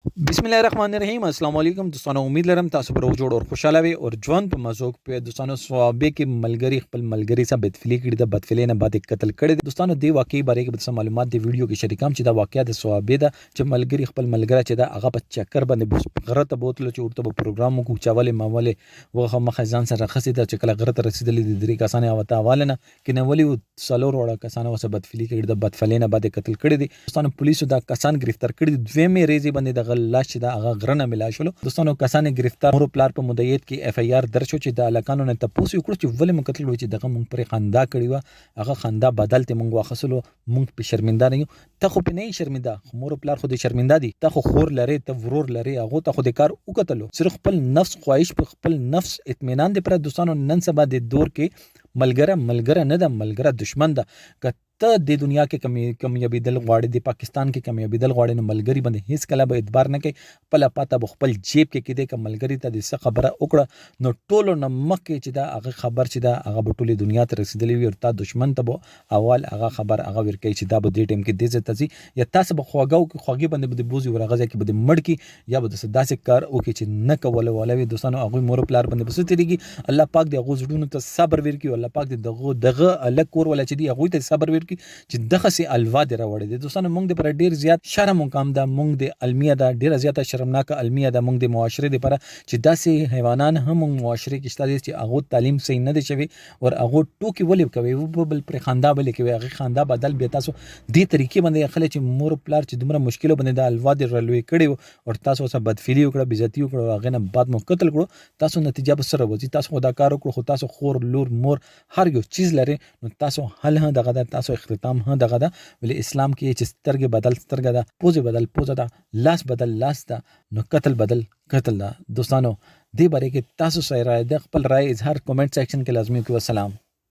बिस्मिल्लाहिर्रहमानिर्रहीम अस्सलाम वालेकुम दोस्तانو उम्मीद लरम تاسو پر جوړ او خوشاله وي او ژوند په مزوق په دوستانو صحابه کې ملګری خپل ملګری سره بدفعلی کړي د بدفعلی نه بعد قتل کړي دوستانو دی واقعي باره کې د معلومات دی ویډیو کې شریکام چې دا واقعیا د صحابه ده چې ملګری خپل ملګری چې دا هغه په چکر باندې غره ته بوتل چې ورته په پروګرام کو چاواله ماواله وغه مخه ځان سره خسي ته چې کله غره ته رسیدلې د درې کسانه او تاواله نه کې نه ولي سلور وړه کسانه وسه بدفعلی کړي د بدفعلی نه بعد قتل کړي دي دوستانو پولیسو دا کسان گرفتار کړي دوی مې ریزي باندې د غلاش چې دا غرنه ملا شلو دوستانو کسانې گرفتار مور پلار په مدعیت کې اف ای آر درج شو چې د الکانو نه تاسو وکړو چې ولې مقتل وي چې دغه مونږ پر خندا کړی و هغه خندا بدلته مونږ واخصلو مونږ په شرمنده نه یو ته خو په نه شرمنده مور پلار خو د شرمنده دي ته خو خور لري ته ورور لري هغه ته خو د کار وکړلو صرف خپل نفس خواهش په خپل نفس اطمینان دی پر دوستانو نن سبا د دور کې ملګره نه ده ملګره دشمن ده ته د دنیا کې کامیابی دل غواړي د پاکستان کې کامیابی دل غواړي نو ملګری باندې هیڅ کله به اعتبار نه کوي خپل پاته خپل جیب کې کېده ک ملګری ته د څه خبره وکړه نو ټولو نمک کې چې دا هغه خبر چې دا هغه بټولي دنیا ته رسیدلی وي او تا دشمن ته به اول هغه خبر هغه ورکوي چې دا به د ټیم کې د عزت تزي یا تاسو به خوږی باندې به بوزي ورغه کې به مړ کی یا به داسې کار وکړي چې نه کوله ولوي دوستانو هغه مور پلار باندې بس تیریږي الله پاک دې هغه زړونو ته صبر ورکړي الله پاک دې دغه الک کور ولا چې دی هغه ته صبر ورکړي چې دغه سي الوا دی راوړي دي دوستانو موږ د پر ډیر زیات شرم مقام ده موږ د علمیه ده ډیر زیاته شرمناک علمیه ده موږ د معاشره دی پر چې داسې حیوانان هم معاشره کې شته چې هغه تعلیم صحیح نه دي شوی او هغه ټوکی ولې کوي بل پر خندا بل کوي هغه خندا بدل به تاسو دې طریقې باندې خلک چې مور پلار چې دومره مشکل باندې د الوا دی رلوي کړي او تاسو سره بدفعلی وکړه بیزتی وکړه هغه نه بعد مو قتل کړو تاسو نتیجه به سره وځي تاسو خدا کار وکړو خو تاسو خور لور مور هر یو چیز لري نو تاسو حل هم دغه تاسو اختتام هم دغه ولې اسلام کې چې سترګې بدل سترګه ده پوزه بدل پوزه ده لاس بدل لاس ده نو قتل بدل قتل ده دوستانو دې باره کې تاسو سره رائے د خپل رائے اظهار کمنټ سیکشن کې لازمي کوي والسلام